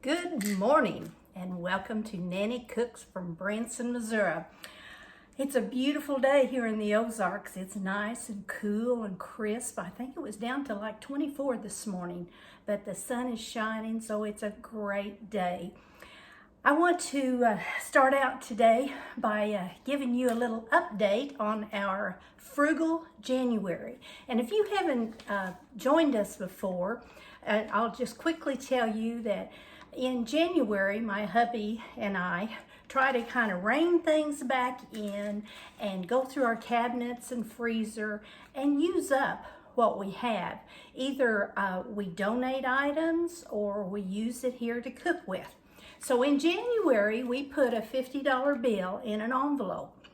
Good morning and welcome to Nanny Cooks from Branson, Missouri. It's a beautiful day here in the Ozarks. It's nice and cool and crisp. I think it was down to like 24 this morning, but the sun is shining, so it's a great day. I want to start out today by giving you a little update on our Frugal January. And if you haven't joined us before, I'll just quickly tell you that in January, my hubby and I try to kind of rein things back in and go through our cabinets and freezer and use up what we have. Either we donate items or we use it here to cook with. So in January, we put a $50 bill in an envelope.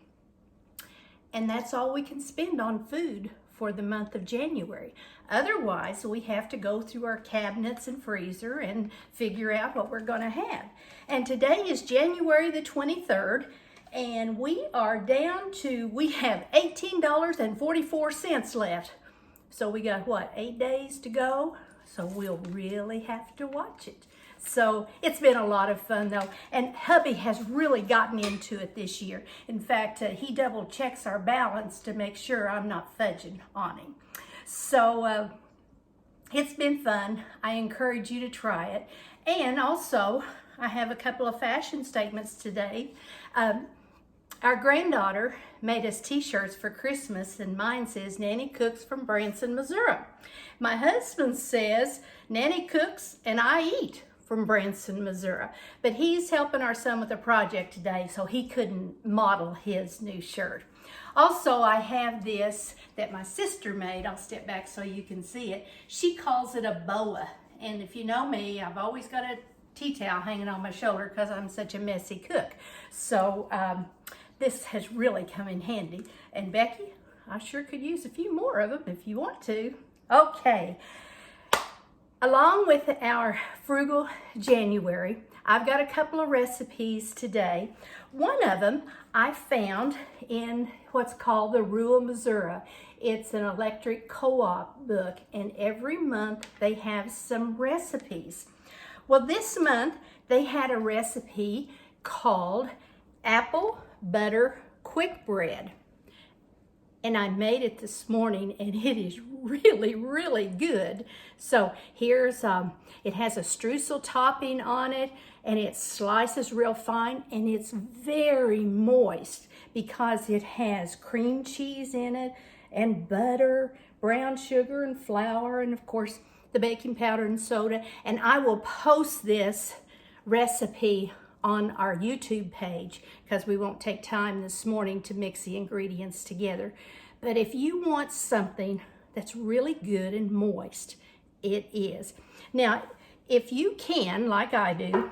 And that's all we can spend on food for the month of January. Otherwise, we have to go through our cabinets and freezer and figure out what we're going to have. And today is January the 23rd, and we are down to, we have $18.44 left. So we got, what, 8 days to go? So we'll really have to watch it. So it's been a lot of fun though, and hubby has really gotten into it this year. In fact, he double checks our balance to make sure I'm not fudging on him. So it's been fun. I encourage you to try it. And also, I have a couple of fashion statements today. Our granddaughter made us t-shirts for Christmas, and mine says Nanny Cooks from Branson, Missouri. My husband says Nanny Cooks and I Eat from Branson, Missouri. But he's helping our son with a project today, so he couldn't model his new shirt. Also, I have this that my sister made. I'll step back so you can see it. She calls it a boa. And if you know me, I've always got a tea towel hanging on my shoulder because I'm such a messy cook. So this has really come in handy. And Becky, I sure could use a few more of them if you want to. Okay. Along with our Frugal January, I've got a couple of recipes today. One of them I found in what's called the Rural Missouri. It's an electric co-op book, and every month they have some recipes. Well, this month they had a recipe called Apple Butter Quick Bread. And I made it this morning, and it is really, really good. So here's, it has a streusel topping on it, and it slices real fine, and it's very moist because it has cream cheese in it, and butter, brown sugar, and flour, and of course the baking powder and soda. And I will post this recipe on our YouTube page because we won't take time this morning to mix the ingredients together. But if you want something that's really good and moist, it is. Now, if you can, like I do,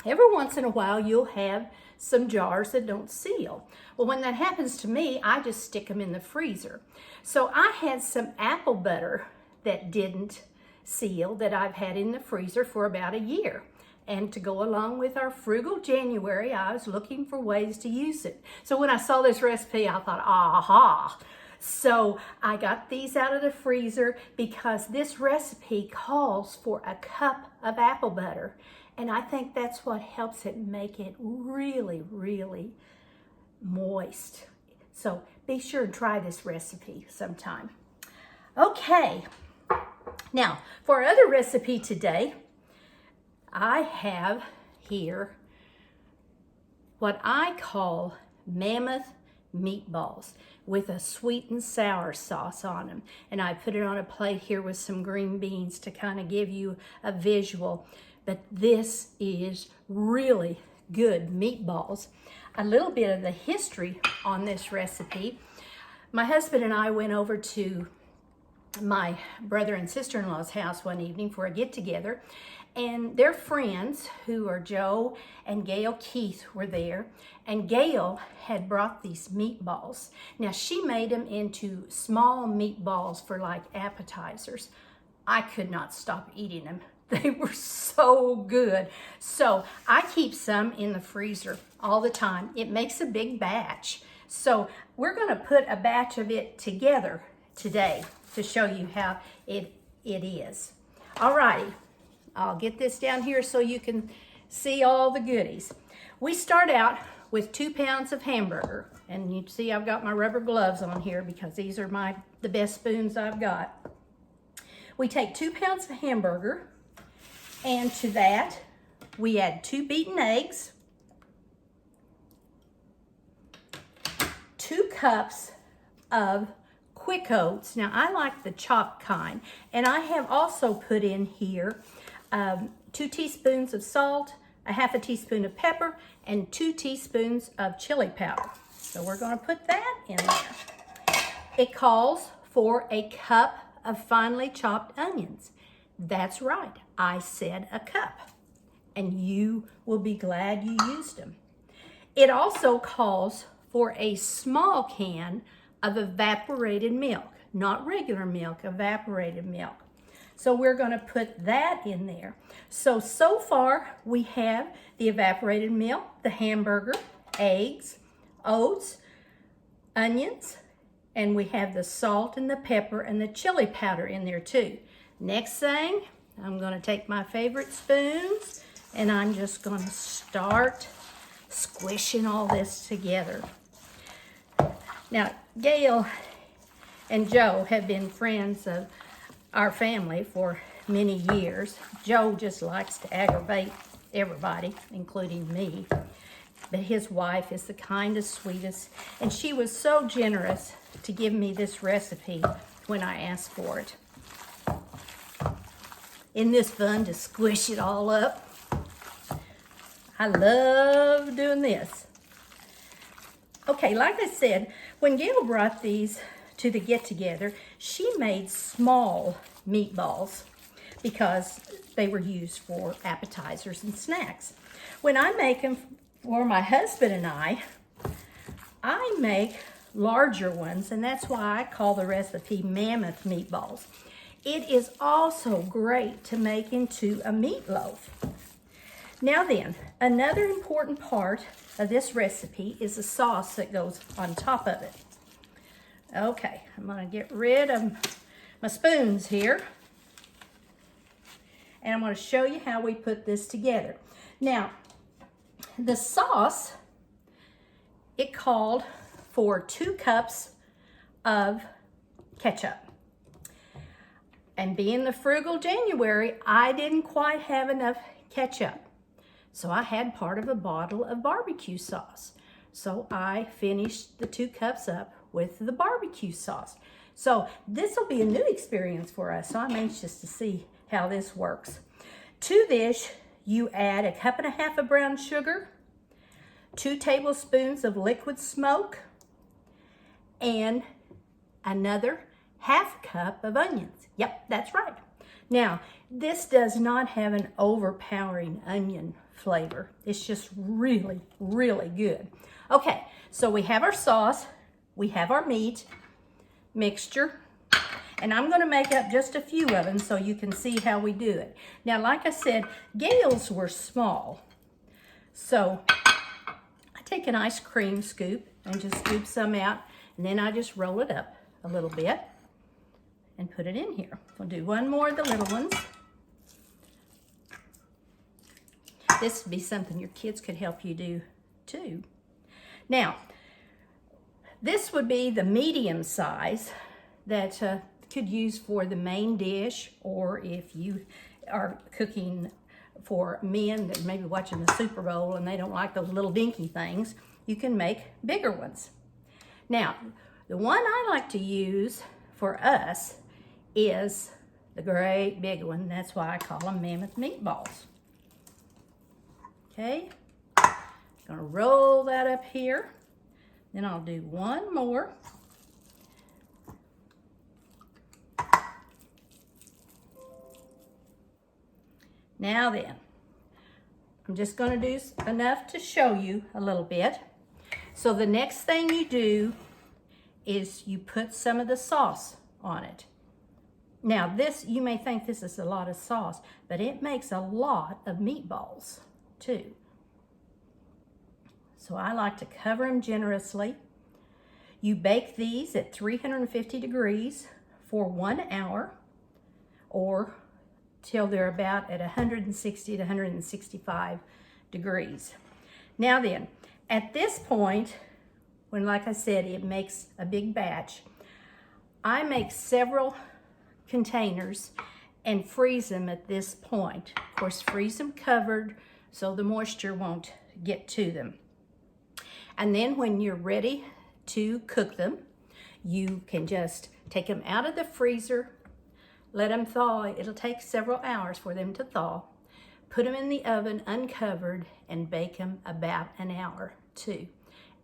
every once in a while you'll have some jars that don't seal. Well, when that happens to me, I just stick them in the freezer. So I had some apple butter that didn't seal that I've had in the freezer for about a year. And to go along with our Frugal January, I was looking for ways to use it. So when I saw this recipe, I thought, aha. So I got these out of the freezer because this recipe calls for a cup of apple butter. And I think that's what helps it make it really, really moist. So be sure and try this recipe sometime. Okay, now for our other recipe today, I have here what I call mammoth meatballs with a sweet and sour sauce on them. And I put it on a plate here with some green beans to kind of give you a visual. But this is really good meatballs. A little bit of the history on this recipe. My husband and I went over to my brother and sister-in-law's house one evening for a get-together, and their friends, who are Joe and Gail Keith, were there, and Gail had brought these meatballs. Now, she made them into small meatballs for like appetizers. I could not stop eating them. They were so good. So I keep some in the freezer all the time. It makes a big batch. So we're going to put a batch of it together today to show you how it is. All righty. I'll get this down here so you can see all the goodies. We start out with 2 pounds of hamburger. And you see I've got my rubber gloves on here because these are the best spoons I've got. We take 2 pounds of hamburger, and to that we add 2 beaten eggs, 2 cups of quick oats. Now I like the chopped kind, and I have also put in here 2 teaspoons of salt, a half a teaspoon of pepper, and 2 teaspoons of chili powder. So we're going to put that in there. It calls for a cup of finely chopped onions. That's right, I said a cup, and you will be glad you used them. It also calls for a small can of evaporated milk, not regular milk, evaporated milk. So we're going to put that in there. So far we have the evaporated milk, the hamburger, eggs, oats, onions, and we have the salt and the pepper and the chili powder in there too. Next thing, I'm going to take my favorite spoons and I'm just going to start squishing all this together. Now, Gail and Joe have been friends of our family for many years. Joe just likes to aggravate everybody, including me. But his wife is the kindest, sweetest, and she was so generous to give me this recipe when I asked for it. Isn't this fun to squish it all up? I love doing this. Okay, like I said, when Gail brought these to the get-together, she made small meatballs because they were used for appetizers and snacks. When I make them for my husband and I make larger ones, and that's why I call the recipe mammoth meatballs. It is also great to make into a meatloaf. Now then, another important part of this recipe is the sauce that goes on top of it. Okay, I'm going to get rid of my spoons here, and I'm going to show you how we put this together. Now, the sauce, it called for 2 cups of ketchup. And being the frugal January, I didn't quite have enough ketchup. So I had part of a bottle of barbecue sauce. So I finished the 2 cups up with the barbecue sauce. So this will be a new experience for us. So I'm anxious to see how this works. To this, you add 1.5 cups of brown sugar, 2 tablespoons of liquid smoke, and another 1/2 cup of onions. Yep, that's right. Now, this does not have an overpowering onion flavor. It's just really, really good. Okay, so we have our sauce, we have our meat mixture, and I'm going to make up just a few of them so you can see how we do it. Now, like I said, Gail's were small, so I take an ice cream scoop and just scoop some out, and then I just roll it up a little bit and put it in here. We'll do one more of the little ones. This would be something your kids could help you do too. Now, this would be the medium size that could use for the main dish, or if you are cooking for men that may be watching the Super Bowl and they don't like those little dinky things, you can make bigger ones. Now, the one I like to use for us is the great big one. That's why I call them mammoth meatballs. Okay, gonna roll that up here. Then I'll do one more. Now then, I'm just gonna do enough to show you a little bit. So the next thing you do is you put some of the sauce on it. Now this, you may think this is a lot of sauce, but it makes a lot of meatballs too. So I like to cover them generously. You bake these at 350 degrees for 1 hour, or till they're about at 160 to 165 degrees. Now then, at this point, when, like I said, it makes a big batch, I make several containers and freeze them at this point. Of course, freeze them covered so the moisture won't get to them. And then when you're ready to cook them, you can just take them out of the freezer, let them thaw. It'll take several hours for them to thaw. Put them in the oven uncovered and bake them about an hour too.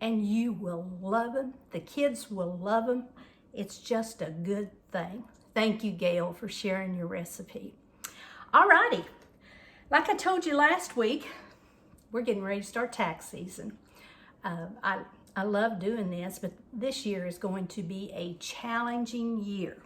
And you will love them. The kids will love them. It's just a good thing. Thank you, Gail, for sharing your recipe. Alrighty, like I told you last week, we're getting ready to start tax season. I love doing this, but this year is going to be a challenging year.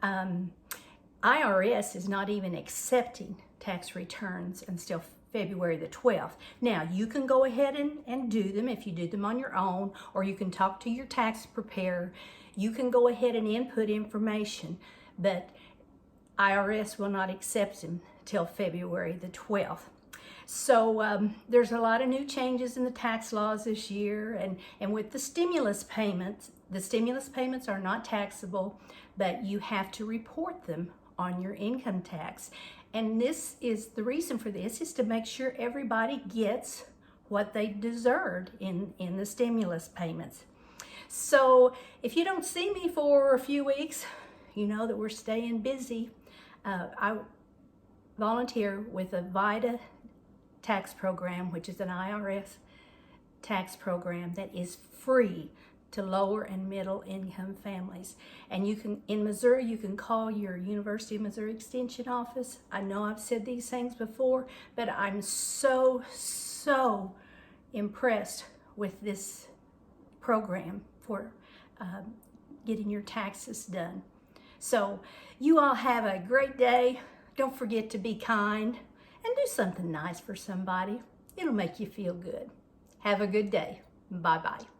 IRS is not even accepting tax returns until February the 12th. Now, you can go ahead and do them if you do them on your own, or you can talk to your tax preparer. You can go ahead and input information, but IRS will not accept them till February the 12th. So there's a lot of new changes in the tax laws this year, and with the stimulus payments are not taxable, but you have to report them on your income tax. And this is the reason for this is to make sure everybody gets what they deserved in the stimulus payments. So if you don't see me for a few weeks, you know that we're staying busy. I volunteer with a VITA tax program, which is an IRS tax program that is free to lower and middle income families. And you can, in Missouri, you can call your University of Missouri Extension office. I know I've said these things before, but I'm so impressed with this program for getting your taxes done. So you all have a great day. Don't forget to be kind and do something nice for somebody. It'll make you feel good. Have a good day. Bye-bye.